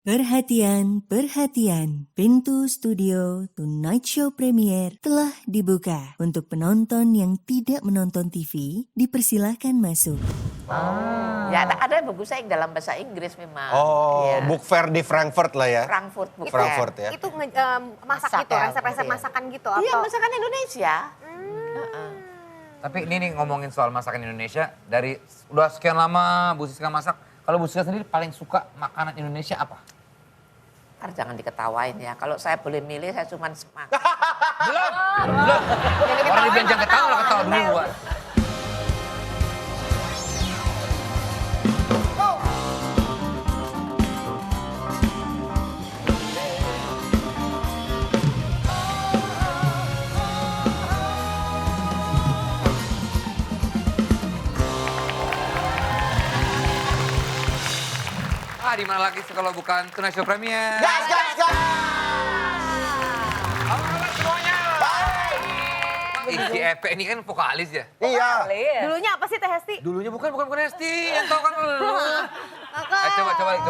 Perhatian, perhatian. Pintu studio Tonight Show Premier telah dibuka. Untuk penonton yang tidak menonton TV, dipersilahkan masuk. Ya, ada buku saya yang dalam bahasa Inggris memang. Oh, Iya. book fair di Frankfurt lah ya. Frankfurt Book Frankfurt Fair. ya. Itu masak gitu, ya? resep-resep Iya. masakan gitu Iya, atau? masakan Indonesia. Tapi ini nih ngomongin soal masakan Indonesia, dari udah sekian lama Bu Siska masak, kalau Bu Siska sendiri paling suka makanan Indonesia apa? Ntar jangan diketawain ya, kalau saya boleh milih saya cuma semak. Belum. Orang dibilang jangan ketawa, lah ketawa duluan. Di mana lagi kalau bukan Tonight Show Premier? Gas, gas, gas! Halo kabar semuanya. Si Epe ini kan vokalis ya? Iya. Dulunya apa sih Teh Hesti? Dulunya bukan Hesti, yang tau kan lu. Coba lagi.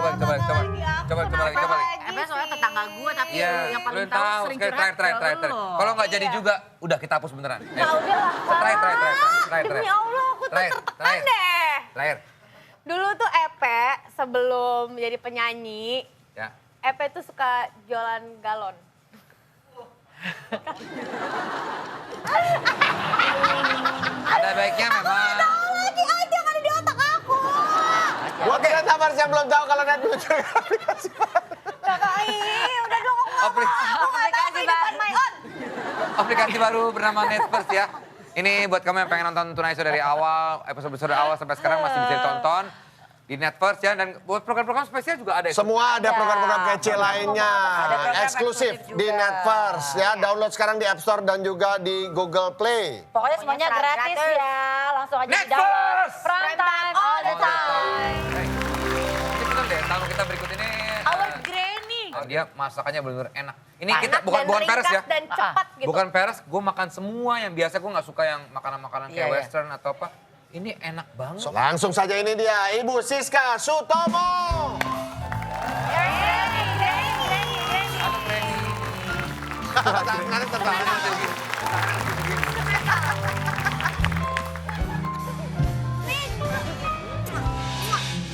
Emang soalnya tetangga gue tapi Iya, yang paling lu tahu tahu. sering Sekali curhat terakhir. ke lu. Kalau nggak jadi juga, udah kita hapus beneran. Ya udahlah. Terakhir. Demi Allah aku tuh tertekan deh. Terakhir. Dulu tuh Epe sebelum jadi penyanyi, Ya. Epe tuh suka jualan galon. Ada baiknya memang. Lagi aja kan di otak aku. Gua kira sabar saya belum tahu kalau net lucu aplikasi baru. Kakak udah dong aku nggak Aplik- mau. Aku nggak tahu kehidupan my own. Aplikasi baru bernama Netverse ya. Ini buat kamu yang pengen nonton Tonight Show dari awal, episode awal sampai sekarang masih bisa ditonton di Netverse ya. Dan buat program-program spesial juga ada. Semua ada program-program kece lainnya. program Eksklusif eksklusif di juga. Netverse ya. Download sekarang di App Store dan juga di Google Play. Pokoknya semuanya gratis ya. Langsung aja di download. Netverse! Prime time all the time. Kita bener deh, tamu kita berikut ini. Our Granny. Oh, dia masakannya benar-benar enak. Ini Panas kita bukan dan peres ya. ringkas dan cepat gitu. Bukan peres, gue makan semua yang biasa gue nggak suka yang makanan-makanan kayak Iya, iya. western atau apa. Ini enak banget. Langsung saja ini dia Ibu Siska Sutomo.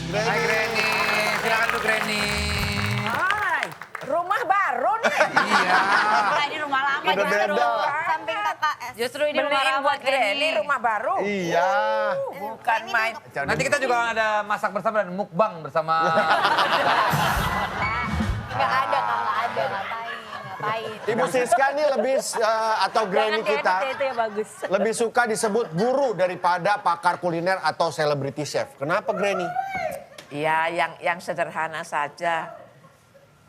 Hai Granny, silakan tuh Granny. Rumah baru nih. Iya. Nah, ini rumah lama Udah justru. beda. Samping KKS. Justru ini rumah Beliin lama buat Granny rumah baru. Iya. Bukan main. Nanti kita juga ada masak bersama dan mukbang bersama. Nggak ada, ngapain. Ibu Siska ini lebih atau Granny kita itu ya bagus. lebih suka disebut guru daripada pakar kuliner atau celebrity chef. Kenapa Granny? Ya, yang sederhana saja.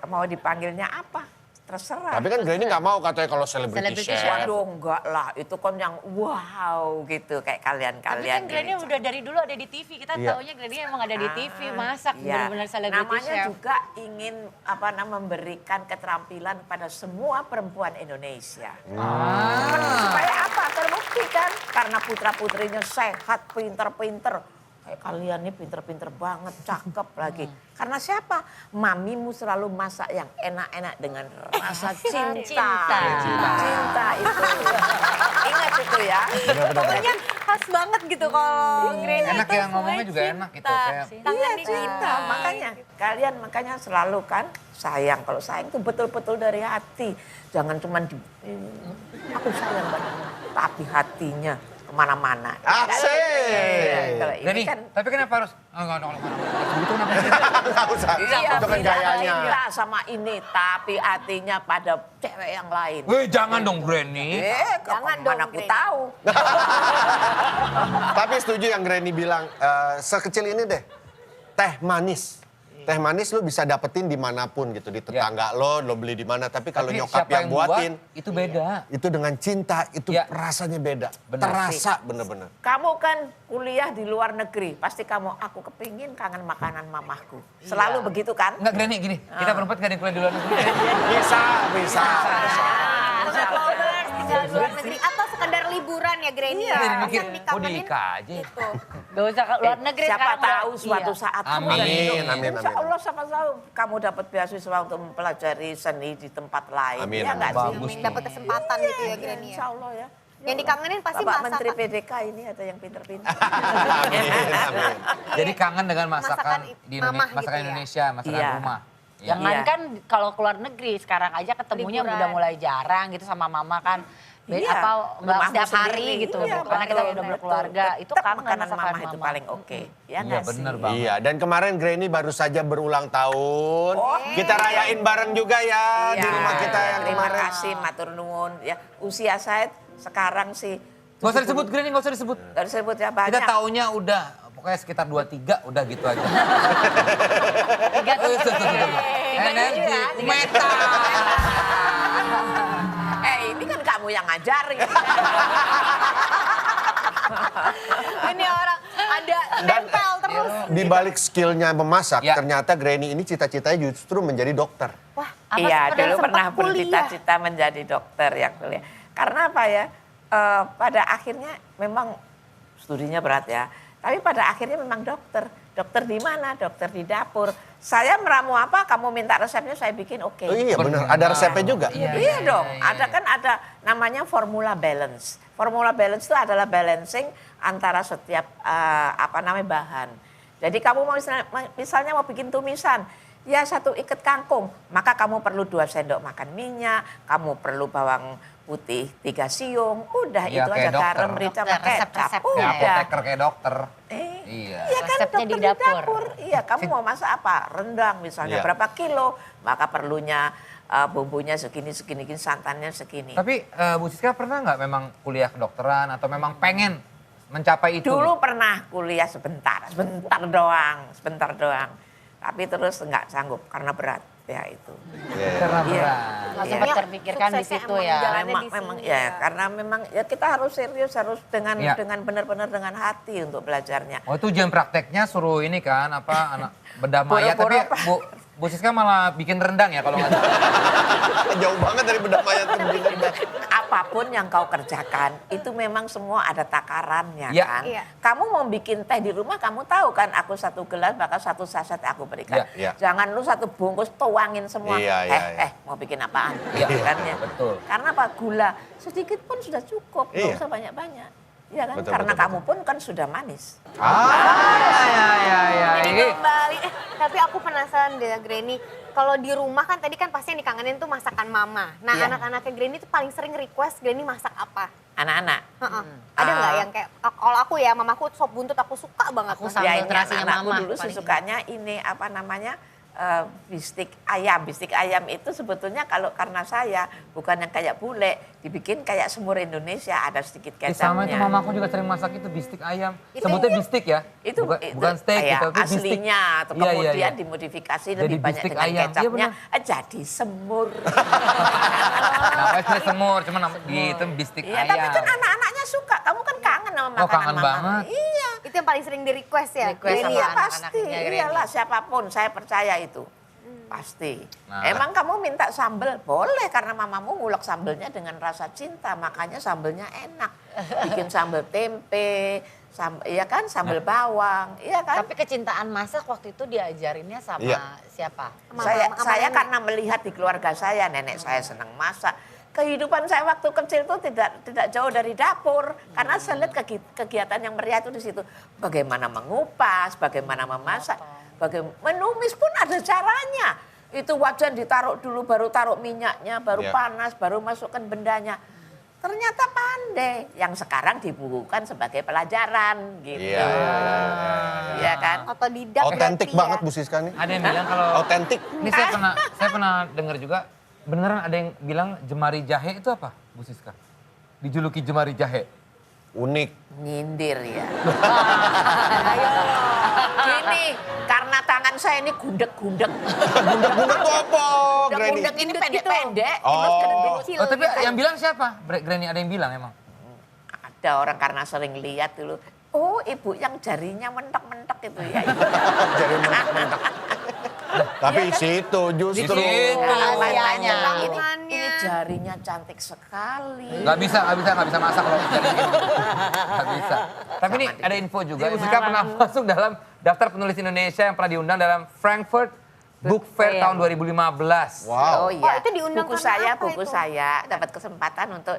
Mau dipanggilnya apa? Terserah. Tapi kan Granny nggak mau katanya kalau celebrity Celebrity chef. chef. Waduh, enggak lah. Itu kan yang wow gitu. Kayak Tapi kalian-kalian. kan Granny ini. udah dari dulu ada di TV. Kita Iya. taunya Granny emang ada di TV, masak Iya. benar-benar celebrity Namanya chef. juga ingin memberikan keterampilan pada semua perempuan Indonesia. Supaya apa? Terbukti kan? Karena putra-putrinya sehat, pinter-pinter. Kayak kalian nih pinter-pinter banget, cakep lagi. Karena siapa? Mamimu selalu masak yang enak-enak dengan rasa cinta. Cinta itu. Ingat itu ya. Pokoknya khas banget gitu kalau Granny Enak itu ya, ngomongnya semuanya juga enak gitu, cinta. kayak- Tangan Iya cinta, makanya kalian selalu kan sayang. Kalau sayang itu betul-betul dari hati. Jangan cuma aku sayang padamu, tapi hatinya kemana-mana. Asik. Kalau ini Granny, kan tapi kenapa harus? Enggak, sebutin apa sih? Nggak usah. iya, Itu kan bilang gayanya. cinta sama ini, tapi hatinya pada cewek yang lain. Wih, jangan dong Granny. Jangan dong, mana aku Granny. tahu. Tapi setuju yang Granny bilang, sekecil ini deh, teh manis. Teh manis lu bisa dapetin dimanapun gitu, di tetangga lo beli di mana. Tapi kalau Tapi nyokap siapa yang buatin, itu beda. itu dengan cinta, itu Ya. rasanya beda. Benar. Terasa bener-bener. Kamu kan kuliah di luar negeri, pasti aku kepingin kangen makanan mamahku. Selalu begitu kan? Enggak Granny, gini. Kita berempat gak ada yang kuliah di luar negeri. Bisa. Lovers tinggal di luar negeri atau sekedar liburan ya Granny Iya. ya. Jadi Pas mikir, yang kok dikangenin Dika aja? itu. Gak usah ke luar negeri Siapa sekarang. tahu udah- suatu iya. saat kamu Amin, dari Indo. amin, Insya amin. Allah siapa tahu kamu dapat beasiswa untuk mempelajari seni di tempat lain. Amin, Ya amin. nggak sih? Bagus. Dapat kesempatan gitu ya Iya, Granny ya. Insya Allah ya. Yang dikangenin pasti Bapak masakan. Menteri PDK ini ada yang pinter-pinter. Amin, amin. Jadi kangen dengan masakan Masakan di mamah Masakan gitu ya? Indonesia, masakan Iya. rumah. Iya. Jangan Iya. kan kalau keluar negeri sekarang aja ketemunya Liburan. udah mulai jarang gitu sama mama kan. Iya, Apa nggak rumahmu setiap hari sendiri. gitu. Iya, Karena kita betul, udah betul. berkeluarga. Itu Tetap kangen makanan masakan mama itu mama. paling oke. Ya Iya, nggak bener sih? banget. Iya, dan kemarin Granny baru saja berulang tahun. Kita rayain bareng juga ya di Iya, rumah kita yang terima kemarin. kasih, matur nuwun. Ya, usia saya sekarang sih. Gak usah disebut Granny, gak usah disebut. Gak disebut ya banyak. Kita taunya udah, pokoknya sekitar 23 udah gitu aja. Tiga tuh. Energi, meta. Ini kan kamu yang ngajarin. Ini orang ada Dan nempel terus. di balik skillnya memasak, Ya. ternyata Granny ini cita-citanya justru menjadi dokter. Wah, Iya, dan dulu sempat pernah kuliah. bercita-cita menjadi dokter yang kuliah. Karena apa ya? Pada akhirnya memang studinya berat ya. Tapi pada akhirnya memang dokter. Dokter di mana? Dokter di dapur. Saya meramu apa? Kamu minta resepnya saya bikin oke. Oh iya benar, ada resepnya juga. Iya dong, ada kan ada namanya formula balance. Formula balance itu adalah balancing antara setiap bahan. Jadi kamu mau misalnya mau bikin tumisan, ya 1 ikat kangkung, maka kamu perlu 2 sendok makan minyak, kamu perlu bawang putih 3 siung, udah Iya, itu kayak aja dokter. garam, merica, Dokter, kecap, resep-resepnya. Kayak udah. apoteker, kayak dokter. Iya Iya. kan Resepnya dokter di dapur. Iya, kamu mau masak apa? Rendang misalnya Iya. berapa kilo, maka perlunya bumbunya segini, santannya segini. Tapi Bu Siska pernah nggak memang kuliah kedokteran atau memang pengen mencapai itu? Dulu pernah kuliah sebentar doang. Tapi terus nggak sanggup karena berat ya itu. Karena Iya. berat. Nggak Iya. sempat terpikirkan di Suksesnya situ emang ya. jalannya Memang, di memang sini ya, ya. karena memang ya kita harus serius, harus dengan Iya. benar-benar dengan hati untuk belajarnya. Oh itu ujian prakteknya suruh ini kan apa anak bedah mayat tapi Boro-boro Bu Siska malah bikin rendang ya kalau nggak salah. Jauh banget dari bedak mayat tuh begini. Apapun yang kau kerjakan itu memang semua ada takarannya Iya. kan. Iya. Kamu mau bikin teh di rumah kamu tahu kan aku 1 gelas maka 1 saset aku berikan. Iya. Jangan lu 1 bungkus tuangin semua. Iya, iya. Mau bikin apaan? Iya, Gitu kan ya. betul. Karena apa? Gula sedikit pun sudah cukup, nggak Iya. usah banyak-banyak. Iya kan? Betul, Karena betul, kamu pun kan sudah manis. Ya. Jadi Ini kembali, tapi aku penasaran deh Granny, kalau di rumah kan tadi kan pasti yang dikangenin tuh masakan mama. Nah Iya. anak-anaknya Granny tuh paling sering request Granny masak apa? Anak-anak. Heeh. Ada nggak yang kayak, kalau aku ya mamaku sop buntut aku suka banget. Aku masak. Sambal Ya ini terasinya anak-anakku mama dulu paling sukanya ini apa namanya bistik ayam. Bistik ayam itu sebetulnya kalau karena saya bukan yang kayak bule, dibikin kayak semur Indonesia, ada sedikit sama itu kecapnya. mamaku juga sering masak itu bistik ayam. Itu- Sebutnya bistik ya. Bukan steak ya, gitu, tapi bistik. aslinya atau Iya, iya, kemudian iya. dimodifikasi Jadi lebih banyak bistik dengan ayam. Iya, kecapnya benar. jadi semur. Namanya sebenarnya semur, cuman gitu bistik Iya, ayam. tapi kan anak-anaknya suka. Kamu kan kangen sama makanan kangen mama. banget. Iya. Itu yang paling sering di request ya? Request Granny sama Iya ya? anak. pasti, anak-anaknya Granny. iyalah siapapun saya percaya itu. Pasti. Nah. Emang kamu minta sambal? Boleh karena mamamu ngulek sambelnya dengan rasa cinta, makanya sambelnya enak. Bikin sambal tempe, iya kan, sambal bawang, iya kan? Tapi kecintaan masak waktu itu diajarinnya sama Iya. siapa? Saya karena melihat di keluarga saya, nenek saya senang masak. Kehidupan saya waktu kecil itu tidak jauh dari dapur karena saya lihat kegiatan yang meriah itu di situ. Bagaimana mengupas, bagaimana memasak, bagaimana menumis pun ada caranya. Itu wajan ditaruh dulu, baru taruh minyaknya, baru Iya. panas, baru masukkan bendanya. Ternyata pandai, yang sekarang dibukukan sebagai pelajaran gitu. Iya. Iya kan? Otodidak Otentik berarti banget ya. Bu Siska nih. Ada yang bilang kalau Otentik. ini saya pernah dengar juga beneran ada yang bilang jemari jahe itu apa, Bu Siska? Dijuluki jemari jahe. Unik. Nyindir ya. Gini, karena tangan saya ini gundek-gundek. Gundek-gundek tuh apa, Granny? Gundek ini pendek-pendek. Oh. Terus kecil. Oh tapi yang bilang siapa? Granny ada yang bilang emang? Ada orang karena sering lihat dulu. Oh ibu yang jarinya mentok-mentok itu ya. Jadi mentok-mentok. Tapi situ justru. Di situ. Rahasianya. Ini jarinya cantik sekali. Nggak bisa masak kalau jadi ini. Nggak bisa. Tapi ini ada info juga, Jessica pernah masuk dalam daftar penulis Indonesia yang pernah diundang dalam Frankfurt Book Fair tahun 2015. Wow. Oh iya, itu diundang buku karena apa buku itu? saya dapat kesempatan untuk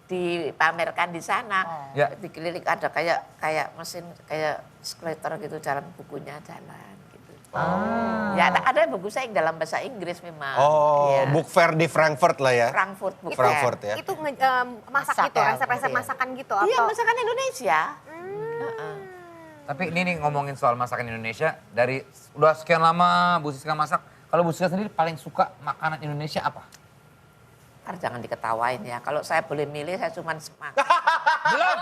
dipamerkan di sana. Ya. Dikeliling ada kayak mesin kayak skeletor gitu, jalan bukunya jalan gitu. Ya ada buku saya yang dalam bahasa Inggris memang. Oh, Iya. book fair di Frankfurt lah ya. Frankfurt Book Frankfurt Fair. ya. Itu masak Masak gitu, ya? resep-resep Iya. masakan gitu Iya, atau? masakan Indonesia. Tapi ini nih ngomongin soal masakan Indonesia, dari udah sekian lama Bu Siska masak, kalau Bu Siska sendiri paling suka makanan Indonesia apa? Ntar jangan diketawain ya. Kalau saya boleh milih, saya cuma makan Belum.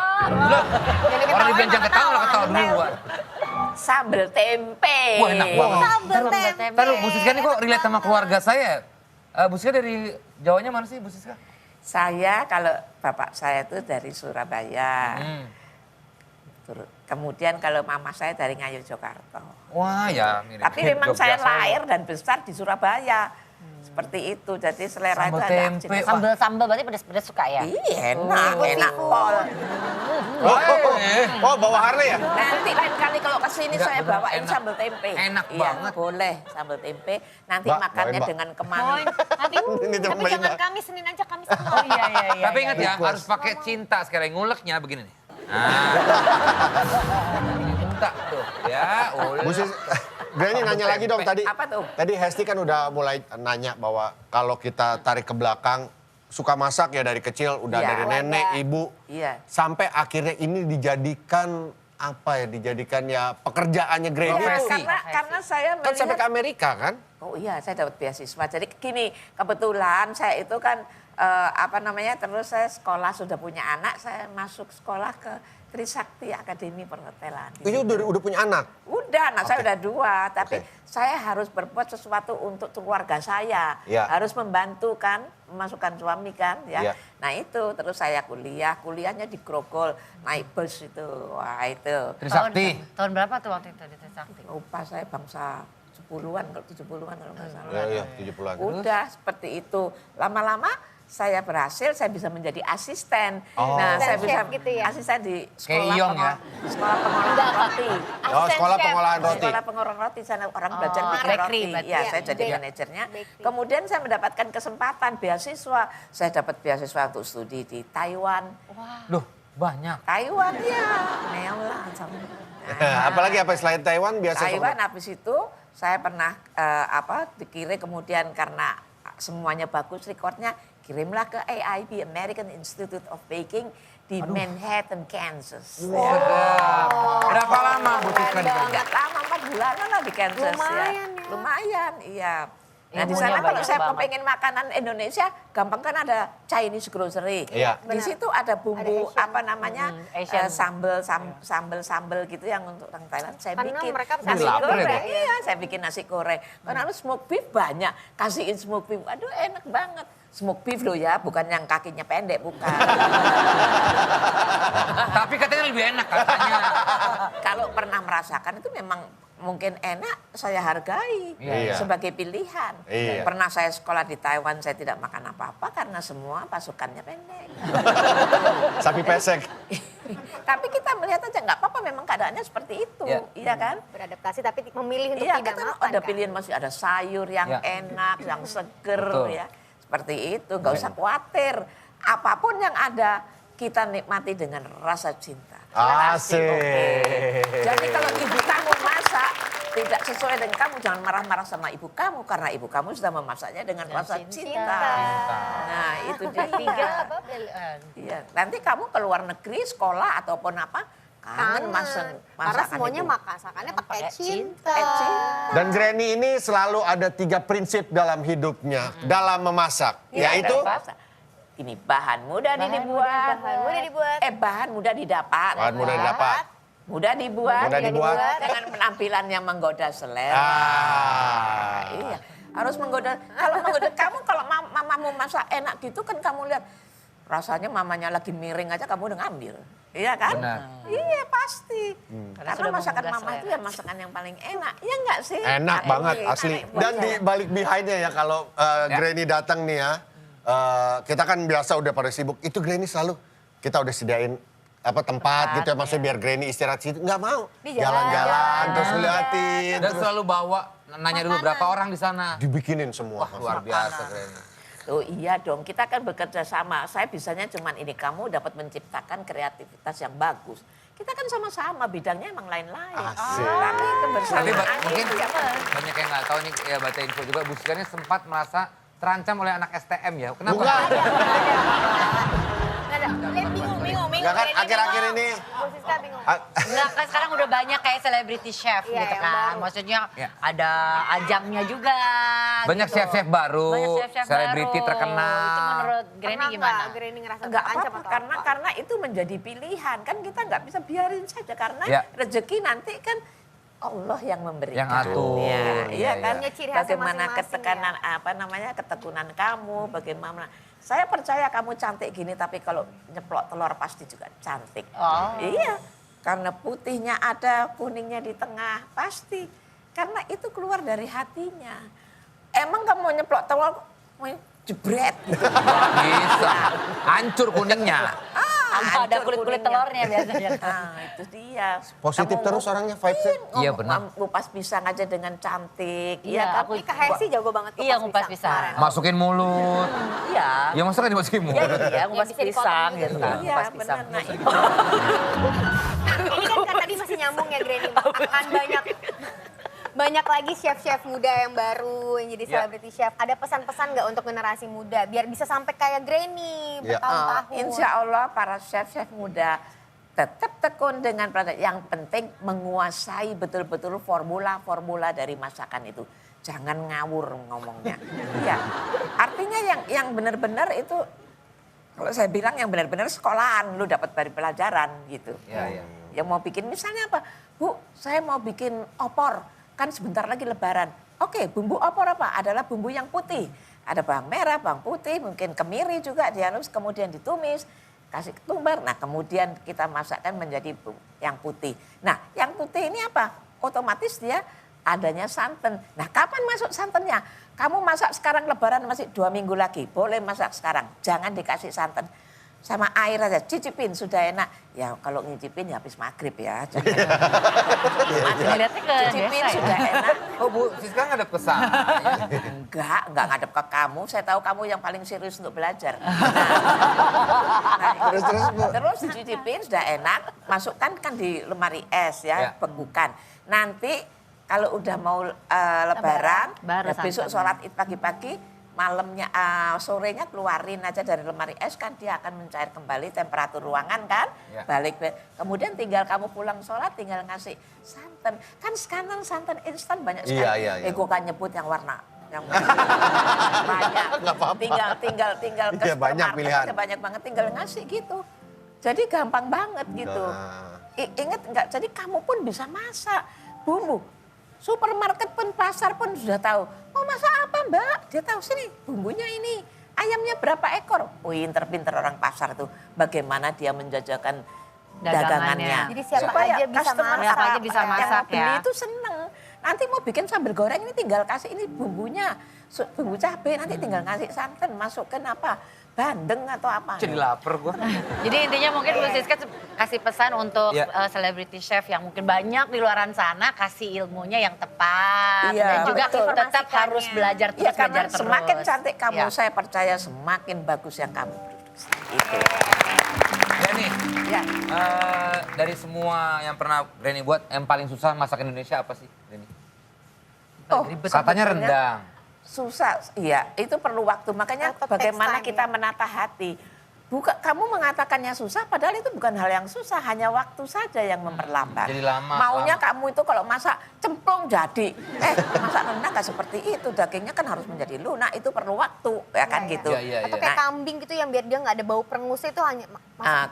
Orang dibilang jangan ketawa, lah ketawa duluan. sambal tempe. Wah, enak banget. Sambal tempe. Ntar Bu Siska ini kok relate sama keluarga saya. Bu Siska dari Jawanya mana sih Bu Siska? Saya kalau bapak saya itu dari Surabaya. Kemudian kalau mama saya dari Ngayogyakarta. Wah ya mirip. Tapi memang saya Jogja lahir dan besar di Surabaya. Seperti itu. Jadi selera Sambal itu ada tempe. jenis. Sambal berarti pedas-pedas suka ya? Iya, enak pol. Oh, bawa Harley ya? Nanti lain kali kalau kesini Enggak, saya beneran bawain enak. sambal tempe. Enak Iya, banget. boleh sambal tempe. Nanti Mbak, makannya bawain, Mbak. dengan kemani. Nanti, Ini tapi cobain, jangan Mbak. Kamis, Senin aja Kamis. Oh iya. Tapi ingat ya, Request. harus pakai cinta sekali. Nguleknya begini nih. Nah. Cinta tuh. Ya, Bu Sis, Granny nanya lagi dong tadi. Apa tuh? Tadi Hesti kan udah mulai nanya bahwa kalau kita tarik ke belakang suka masak ya dari kecil, udah Iya. dari nenek, ibu, Iya. sampai akhirnya ini dijadikan apa ya? Dijadikan ya pekerjaannya Granny Iya, itu. karena saya Kan sampai ke melihat, Amerika kan? oh iya saya dapat beasiswa. Jadi gini, kebetulan saya itu kan terus saya sekolah sudah punya anak, saya masuk sekolah ke Trisakti Akademi Perhotelan. Itu udah punya anak. Udah, anak saya Oke. udah 2, tapi Oke. saya harus berbuat sesuatu untuk keluarga saya. Ya. Harus membantu kan, memasukkan suami kan ya. Ya. Nah itu, terus saya kuliahnya di Grogol, naik bus itu. Wah itu. Trisakti. Tahun berapa tuh waktu itu di Trisakti? Lupa saya bangsa 10-an, kalau 70-an kalau nggak salah. Iya, 70-an. Udah seperti itu. Lama-lama saya berhasil, saya bisa menjadi asisten. Oh. Nah, saya Asisten bisa chef gitu ya? asisten di Kayak Iyong ya? Sekolah pengolahan roti. Oh, sekolah pengolahan roti. Sekolah pengolahan roti, sana orang belajar bikin bakery roti. berarti. Iya, Ya, saya jadi bake- manajernya. bakery. Kemudian saya mendapatkan kesempatan beasiswa. Saya dapat beasiswa untuk studi di Taiwan. Loh, banyak. Taiwan ya, neon lah. sama. Apalagi apa selain Taiwan biasa Taiwan habis itu saya pernah dikirim kemudian karena semuanya bagus rekodnya, kirimlah ke AIB, American Institute of Baking di Manhattan, Kansas. Berapa lama Bu Siska di sana? Enggak lama, 4 bulanan lah di Kansas Lumayan ya. ya. Lumayan, iya. Nah di Ilmunya sana kalau banyak saya banget. pengen makanan Indonesia, gampang kan ada Chinese grocery. Iya. Di situ ada bumbu Asian. sambel gitu yang untuk orang Thailand saya Karena bikin. mereka Nasi lapar ya, goreng, Bu? iya saya bikin nasi goreng. Karena lu smoke beef banyak, kasihin smoke beef. Aduh enak banget. Smoke beef loh ya, bukan yang kakinya pendek, bukan. Tapi katanya lebih enak katanya. Kalau pernah merasakan itu memang mungkin enak, saya hargai Iya. sebagai pilihan. Iya. Pernah saya sekolah di Taiwan, saya tidak makan apa-apa karena semua pasukannya pendek. sapi pesek. Tapi kita melihat aja nggak apa-apa, memang keadaannya seperti itu, Iya. iya kan? Beradaptasi tapi memilih untuk Iya, tidak kita makan ada kan? pilihan, masih ada sayur yang Iya. enak, yang seger, Betul. ya. Seperti itu, nggak usah khawatir. Apapun yang ada, kita nikmati dengan rasa cinta. Asik. Oke. Jadi kalau ibu kamu masak tidak sesuai dengan kamu, jangan marah-marah sama ibu kamu karena ibu kamu sudah memasaknya dengan rasa cinta. Nah, itu dia. Tiga apa? Iya, nanti kamu ke luar negeri sekolah ataupun apa, kangen Karena masakan semuanya ibu. masakannya pakai Pakai cinta. Pakai cinta. Dan Granny ini selalu ada 3 prinsip dalam hidupnya, dalam memasak. Iya, Yaitu, dan bahasa. Ini bahan mudah Bahan dibuat. Bahan mudah dibuat. Bahan mudah didapat. bahan mudah didapat. Mudah dibuat. Mudah dibuat. Dengan penampilan yang menggoda selera. Iya, harus menggoda. Kalau menggoda kamu, kalau mamamu masak enak gitu kan kamu lihat rasanya mamanya lagi miring aja kamu udah ngambil. Iya kan? Benar. Iya pasti. Karena Karena sudah masakan menggugah mama itu selera. ya masakan yang paling enak. Iya enggak sih? Enak Nah, banget ini asli. buat Dan di saya. balik behindnya ya kalau Granny datang nih ya, kita kan biasa udah pada sibuk. Itu Granny selalu kita udah sediain tempat gitu ya, maksudnya biar Granny istirahat situ. Nggak mau. Di Jalan-jalan terus jalan. ngeliatin. Dan terus selalu bawa, nanya dulu berapa orang di sana. dibikinin semua. Wah, luar biasa Granny. Oh iya dong, kita kan bekerja sama. Saya bisanya cuman ini, kamu dapat menciptakan kreativitas yang bagus. Kita kan sama-sama, bidangnya emang lain-lain. Asik. Tapi Tapi kebersamaan mungkin itu ya banyak yang nggak tahu nih ya baca info juga Bu Siska ini sempat merasa terancam oleh anak STM ya. Kenapa? Bukan. Nggak ada. Bingung. Nggak kan akhir-akhir ini. Bu Siska bingung. Enggak, kan sekarang udah banyak kayak celebrity chef Iya, gitu yang kan. baru. Maksudnya Iya. ada ajangnya juga. Banyak gitu. chef-chef baru, Banyak chef-chef selebriti baru. terkenal. Itu menurut Granny Pernah gimana? nggak Granny ngerasa Enggak terancam apa-apa, atau karena itu menjadi pilihan. Kan kita nggak bisa biarin saja, karena Ya. rezeki nanti kan Allah yang memberikan. Yang atur. Ya, Iya, iya kan? Punya ciri khasnya Bagaimana masing-masing ketekunan kamu, bagaimana. Saya percaya kamu cantik gini, tapi kalau nyeplok telur pasti juga cantik. Oh. Iya, karena putihnya ada, kuningnya di tengah, pasti. Karena itu keluar dari hatinya. Emang kamu mau nyeplok telur, mau jebret gitu. Nggak bisa. Hancur kuningnya. Tanpa ada hancur kulit-kulit kuningnya. telurnya biasanya. Nah, itu dia. Positif Kamu terus orangnya vibes-nya. Iya, benar. Ngupas pisang aja dengan cantik. Iya, Iya, aku- tapi Kak Hesi jago banget Iya, ngupas pisang. kemarin. Masukin mulut. Iya. Ya masa kan dimasukin mulut? Iya, ngupas bisa dipotong pisang gitu. gitu kan. Iya, Ngupas pisang. benar. Nah, itu. Ini kan tadi masih nyambung ya Granny. Akan banyak lagi chef-chef muda yang baru yang jadi Ya. celebrity chef. Ada pesan-pesan nggak untuk generasi muda biar bisa sampai kayak Granny Ya. bertahun-tahun? Insya Allah para chef-chef muda tetap tekun dengan yang penting menguasai betul-betul formula-formula dari masakan itu. Jangan ngawur ngomongnya. Ya, artinya yang benar-benar itu, kalau saya bilang yang benar-benar sekolahan, lu dapat dari pelajaran gitu. Iya, iya. Yang mau bikin misalnya apa? Bu, saya mau bikin opor. Kan sebentar lagi lebaran. Oke, bumbu opor apa? Adalah bumbu yang putih. Ada bawang merah, bawang putih, mungkin kemiri juga dihalus, kemudian ditumis, kasih ketumbar. Nah, kemudian kita masakkan menjadi yang putih. Nah, yang putih ini apa? Otomatis dia adanya santan. Nah, kapan masuk santannya? Kamu masak sekarang lebaran masih 2 minggu lagi. Boleh masak sekarang. Jangan dikasih santan. Sama air aja, cicipin sudah enak. Ya kalau ngicipin ya habis maghrib ya. Jangan. Ngeliatnya ke Cicipin desa ya. sudah enak. Oh Bu, Siska ngadep ke sana. Enggak ngadep ke kamu. Saya tahu kamu yang paling serius untuk belajar. Terus, Bu. Terus dicicipin sudah enak, masukkan kan di lemari es Ya. ya, bekukan. Nanti kalau udah mau lebaran, Baru ya besok santan. sholat id pagi-pagi, malamnya sorenya keluarin aja dari lemari es kan dia akan mencair kembali temperatur ruangan kan, Ya. balik. Kemudian tinggal kamu pulang sholat tinggal ngasih santan. Kan sekarang santan instan banyak sekali. Iya. Gue kan nyebut yang warna yang banyak. Nggak apa-apa. Tinggal ke Iya, banyak supermarket pilihan. aja, banyak banget tinggal ngasih gitu. Jadi gampang banget gitu. Nah. Ingat enggak? Jadi kamu pun bisa masak bumbu. Supermarket pun, pasar pun sudah tahu. Mau masak apa Mbak? Dia tahu sini bumbunya ini. Ayamnya berapa ekor? Pinter-pinter orang pasar tuh. Bagaimana dia menjajakan dagangannya. Jadi siapa Supaya aja bisa customer masak. Siapa aja bisa yang masak beli ya. itu seneng. Nanti mau bikin sambal goreng ini tinggal kasih ini bumbunya. Bumbu cabai nanti tinggal ngasih santan. Masukkan apa? Bandeng atau apa. Jadi lapar gue. Jadi intinya mungkin Bu Siska kasih pesan untuk Iya. celebrity chef yang mungkin banyak di luaran sana, kasih ilmunya yang tepat. Iya, Dan juga betul. tetap harus belajar terus, Ya karena belajar terus. semakin cantik kamu, Ya. saya percaya semakin bagus yang kamu produksi. Itu. Ya nih, Ya. dari semua yang pernah Granny buat, yang paling susah masak Indonesia apa sih, Granny? Oh, Katanya rendang. susah, iya itu perlu waktu. Makanya Atau bagaimana text time, kita ya. menata hati. Kamu mengatakannya susah, padahal itu bukan hal yang susah, hanya waktu saja yang memperlambat. Jadi lama, Maunya lama. kamu itu kalau masak cemplung jadi, masak rendang nggak seperti itu. Dagingnya kan harus menjadi lunak, itu perlu waktu, ya kan gitu. Iya. Atau kayak kambing gitu yang biar dia nggak ada bau perengusnya itu hanya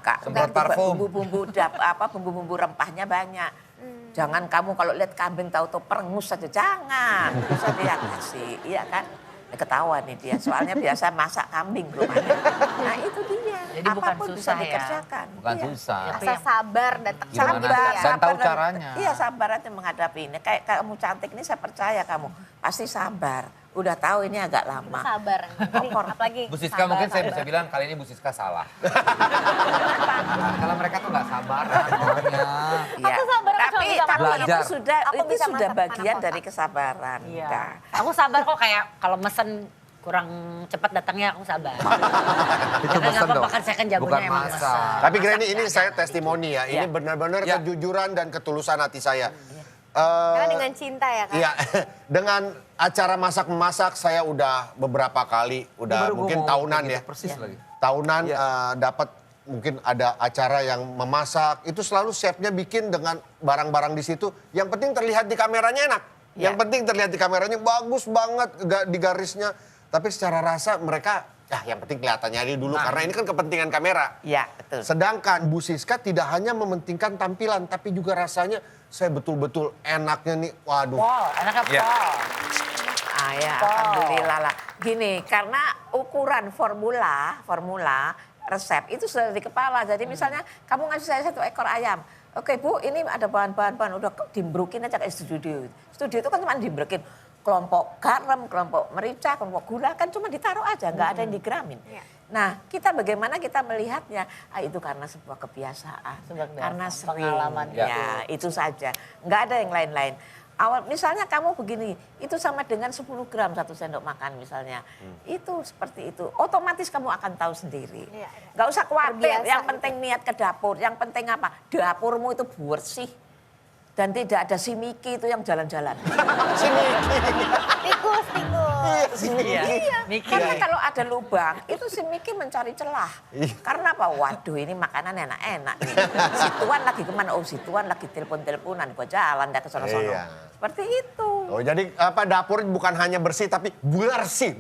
Kak, Semprot ganti parfum. bumbu-bumbu rempahnya banyak. Jangan kamu kalau lihat kambing tahu-tahu perengus saja, jangan. Bisa dia kasih, iya kan? Ketawa nih dia, soalnya biasa masak kambing rumahnya. Nah itu dia. Jadi bukan Apapun susah bisa ya. dikerjakan. Bukan Iya. susah. Asal sabar dan tekun Gimana? gitu ya. Dan tahu caranya. Iya sabar aja menghadapi ini. Kayak kamu cantik ini saya percaya kamu pasti sabar. Udah tahu ini agak lama. Sabar. Ini apalagi Bu Siska sabar, mungkin saya sabar. bisa bilang kali ini Bu Siska salah. Kalau mereka tuh nggak sabaran orangnya. Iya. Aku sabar, aku Tapi cuma bisa tapi makan. itu sudah Aku itu bisa sudah masak bagian mana dari kesabaran. Iya. Udah. Aku sabar kok, kayak kalau mesen kurang cepat datangnya aku sabar. Itu Karena pesen nggak dong. apa-apa kan saya kan jagonya Bukan emang masak. masak. Tapi Granny ini saya testimoni ya. Ini Iya. benar-benar Ya. kejujuran dan ketulusan hati saya. Karena dengan cinta ya kan. Iya, dengan acara masak-memasak saya udah beberapa kali, udah Baru gua mungkin mau tahunan kayak ya. gitu, Persis lagi. Tahunan Iya. dapat mungkin ada acara yang memasak, itu selalu chefnya bikin dengan barang-barang di situ. Yang penting terlihat di kameranya enak. Iya. Yang penting terlihat di kameranya bagus banget di garisnya. Tapi secara rasa mereka, yang penting kelihatannya aja dulu karena ini kan kepentingan kamera. Iya, betul. Sedangkan Bu Siska tidak hanya mementingkan tampilan, tapi juga rasanya saya betul-betul enaknya nih. Waduh. Pol, anaknya Iya. Pol. Ah ya, Pol. alhamdulillah lah. Gini, karena ukuran formula resep itu sudah di kepala. Jadi misalnya kamu ngasih saya 1 ekor ayam. Oke Bu, ini ada bahan-bahan, udah dimbrukin aja ke studio. Studio itu kan cuma dimbrukin. Kelompok garam, kelompok merica, kelompok gula kan cuma ditaruh aja, nggak ada yang digramin. Iya. Nah, kita bagaimana kita melihatnya? Itu karena sebuah kebiasaan, Sebuah karena kebiasaan, sering. pengalaman Ya, itu saja. Nggak ada yang lain-lain. Awal misalnya kamu begini, itu sama dengan 10 gram 1 sendok makan misalnya. Itu seperti itu. Otomatis kamu akan tahu sendiri. Iya, iya. Nggak usah khawatir, Terbiasa yang gitu. penting niat ke dapur. Yang penting apa? Dapurmu itu bersih. Dan tidak ada si Miki itu yang jalan-jalan. Tikus. Iya. Miki. Karena kalau ada lubang, itu si Miki mencari celah. Karena apa? Waduh ini makanan enak-enak nih. Si Tuan lagi kemana? Oh si Tuan lagi telepon-teleponan. Gua jalan dah ke sono-sono. Iya. Seperti itu. Oh, jadi dapur bukan hanya bersih tapi bersih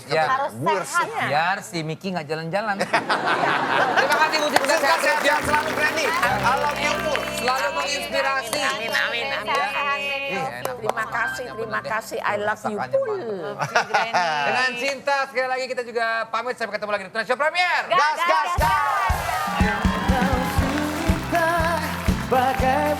Ya. katanya. Harus Bersih. sehat. Biar si Miki nggak jalan-jalan. Terima kasih Bu Siska. Siska sehat selalu Granny. I love you. Selalu menginspirasi. Amin, amin, amin. Iya, enak Terima banget kasih, makanannya, terima bener deh. kasih. I love you. Masakannya Full. mantap. Dengan cinta sekali lagi kita juga pamit sampai ketemu lagi di Tonight Show Premier. Gas, gas, gas. Bagai